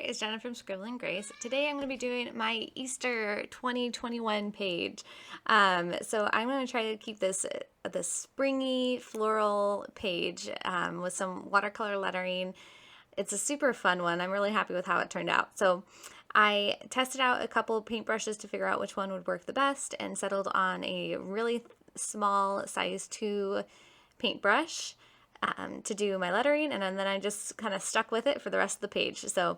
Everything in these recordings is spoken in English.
it's Jenna from Scribbling Grace. Today I'm going to be doing my Easter 2021 page. So I'm going to try to keep this springy floral page with some watercolor lettering. It's a super fun one. I'm really happy with how it turned out. So I tested out a couple paintbrushes to figure out which one would work the best and settled on a really small size 2 paintbrush to do my lettering, and then I just kind of stuck with it for the rest of the page. So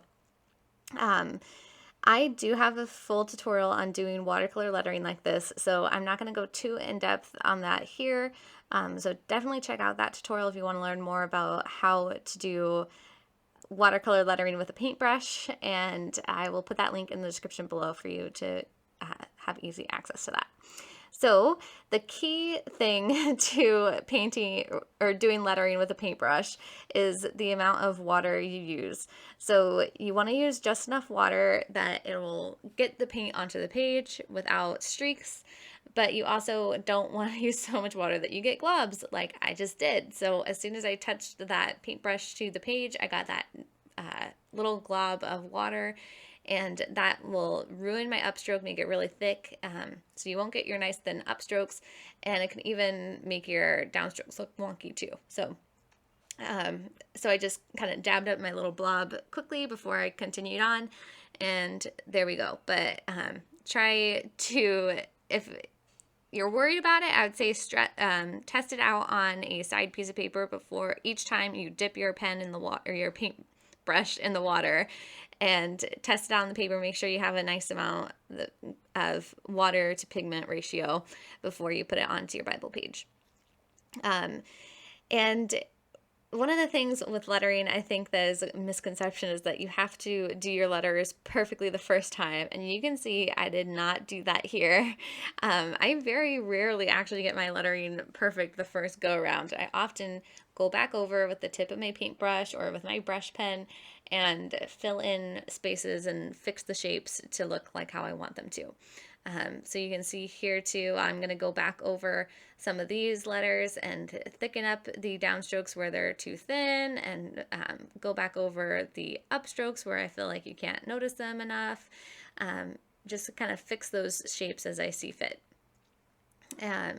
I do have a full tutorial on doing watercolor lettering like this, so I'm not going to go too in depth on that here. So definitely check out that tutorial if you want to learn more about how to do watercolor lettering with a paintbrush, and I will put that link in the description below for you to have easy access to that. So the key thing to painting or doing lettering with a paintbrush is the amount of water you use. So you want to use just enough water that it will get the paint onto the page without streaks, but you also don't want to use so much water that you get globs like I just did. So as soon as I touched that paintbrush to the page, I got that little glob of water, and that will ruin my upstroke, make it really thick, so you won't get your nice thin upstrokes, and it can even make your downstrokes look wonky too. So I just kind of dabbed up my little blob quickly before I continued on, and there we go. But try to, if you're worried about it, I would say test it out on a side piece of paper before each time you dip your pen in the water, or your paintbrush in the water, and test it on the paper. Make sure you have a nice amount of water to pigment ratio before you put it onto your Bible page. And one of the things with lettering, I think that is a misconception, is that you have to do your letters perfectly the first time. And you can see I did not do that here. I very rarely actually get my lettering perfect the first go around. I often go back over with the tip of my paintbrush or with my brush pen and fill in spaces and fix the shapes to look like how I want them to. So you can see here too, I'm going to go back over some of these letters and thicken up the downstrokes where they're too thin, and go back over the upstrokes where I feel like you can't notice them enough. Just kind of fix those shapes as I see fit.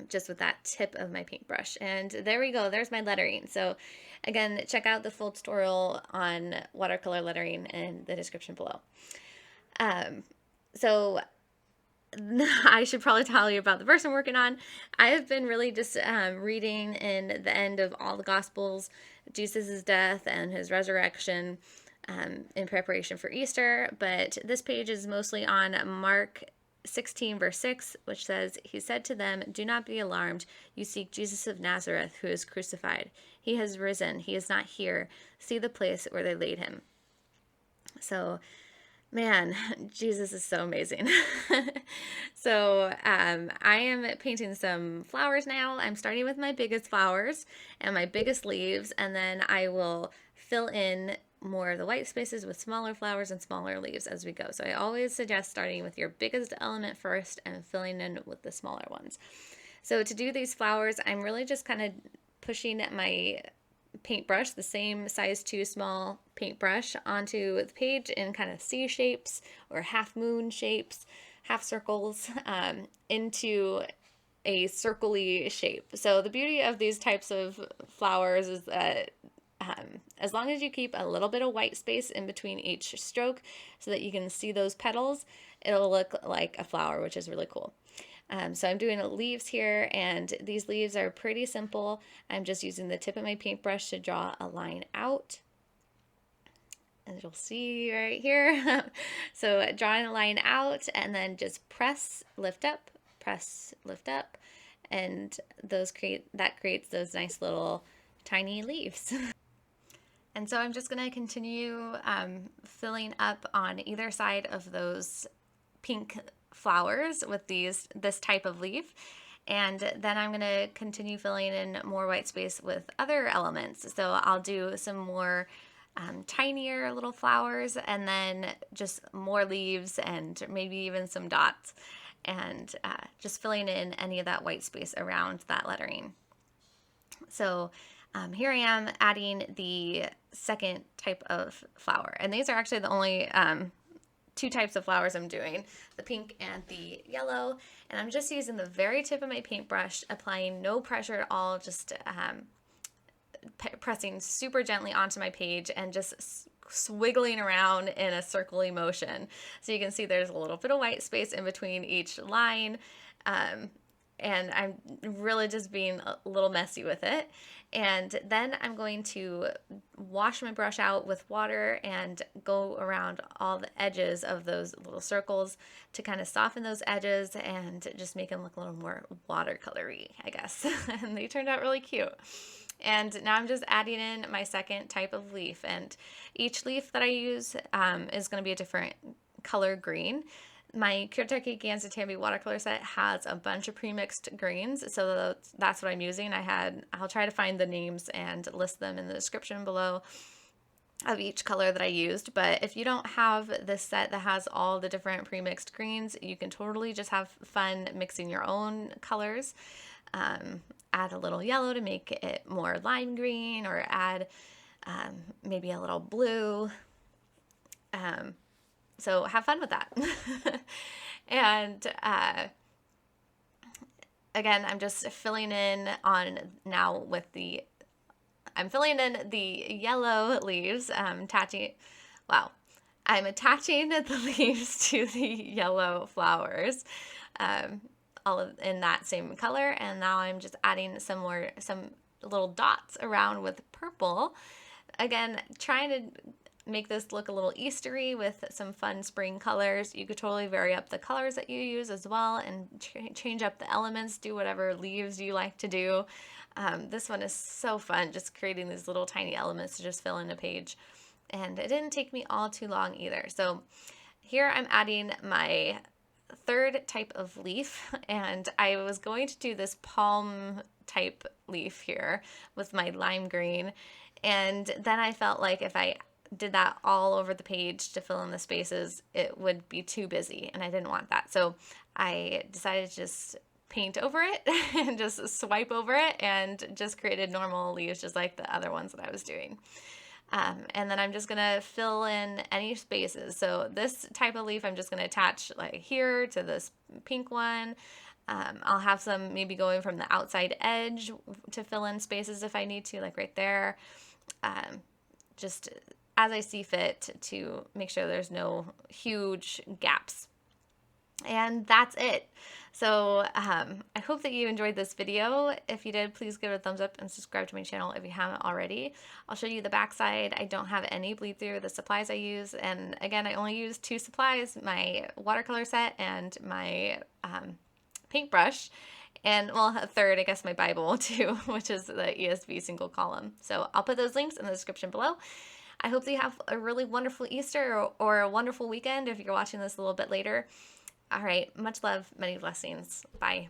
Just with that tip of my paintbrush. And there we go, there's my lettering. So again, check out the full tutorial on watercolor lettering in the description below. So I should probably tell you about the verse I'm working on. I have been really just reading in the end of all the Gospels, Jesus' death and his resurrection, in preparation for Easter, but this page is mostly on Mark 16 verse 6, which says, "He said to them, 'Do not be alarmed. You seek Jesus of Nazareth, who is crucified. He has risen. He is not here. See the place where they laid him.'" So, man, Jesus is so amazing. So I am painting some flowers now. I'm starting with my biggest flowers and my biggest leaves, and then I will fill in more of the white spaces with smaller flowers and smaller leaves as we go. So I always suggest starting with your biggest element first and filling in with the smaller ones. So to do these flowers, I'm really just kind of pushing my paintbrush, the same size 2 small paintbrush, onto the page in kind of C shapes or half moon shapes, half circles, into a circle-y shape. So the beauty of these types of flowers is that as long as you keep a little bit of white space in between each stroke so that you can see those petals, it'll look like a flower, which is really cool. So I'm doing leaves here, and these leaves are pretty simple. I'm just using the tip of my paintbrush to draw a line out, as you'll see right here. So drawing a line out, and then just press, lift up, and that creates those nice little tiny leaves. And so I'm just going to continue filling up on either side of those pink flowers with this type of leaf, and then I'm going to continue filling in more white space with other elements. So I'll do some more tinier little flowers, and then just more leaves and maybe even some dots, and just filling in any of that white space around that lettering. So Here I am adding the second type of flower, and these are actually the only two types of flowers I'm doing, the pink and the yellow, and I'm just using the very tip of my paintbrush, applying no pressure at all, just pressing super gently onto my page and just swiggling around in a circly motion. So you can see there's a little bit of white space in between each line, and I'm really just being a little messy with it. And then I'm going to wash my brush out with water and go around all the edges of those little circles to kind of soften those edges and just make them look a little more watercolory, I guess. And they turned out really cute. And now I'm just adding in my second type of leaf, and each leaf that I use is going to be a different color green. My Kuretake Gansai Tambi watercolor set has a bunch of pre-mixed greens, so that's what I'm using. I'll try to find the names and list them in the description below of each color that I used. But if you don't have this set that has all the different pre-mixed greens, you can totally just have fun mixing your own colors. Add a little yellow to make it more lime green, or add maybe a little blue. So have fun with that. And again, I'm just filling in on now with I'm filling in the yellow leaves. I'm attaching the leaves to the yellow flowers, all in that same color. And now I'm just adding some little dots around with purple. Again, trying to make this look a little Eastery with some fun spring colors. You could totally vary up the colors that you use as well, and change up the elements, do whatever leaves you like to do. This one is so fun, just creating these little tiny elements to just fill in a page. And it didn't take me all too long either. So here I'm adding my third type of leaf, and I was going to do this palm type leaf here with my lime green, and then I felt like if I did that all over the page to fill in the spaces, it would be too busy, and I didn't want that. So I decided to just paint over it and just swipe over it, and just created normal leaves just like the other ones that I was doing. And then I'm just gonna fill in any spaces. So this type of leaf I'm just gonna attach like here to this pink one. I'll have some maybe going from the outside edge to fill in spaces if I need to, like right there. Just as I see fit to make sure there's no huge gaps. And that's it. So I hope that you enjoyed this video. If you did, please give it a thumbs up and subscribe to my channel if you haven't already. I'll show you the backside. I don't have any bleed through the supplies I use. And again, I only use two supplies, my watercolor set and my paintbrush. And well, a third, I guess, my Bible too, which is the ESV single column. So I'll put those links in the description below. I hope that you have a really wonderful Easter or a wonderful weekend if you're watching this a little bit later. All right, much love, many blessings. Bye.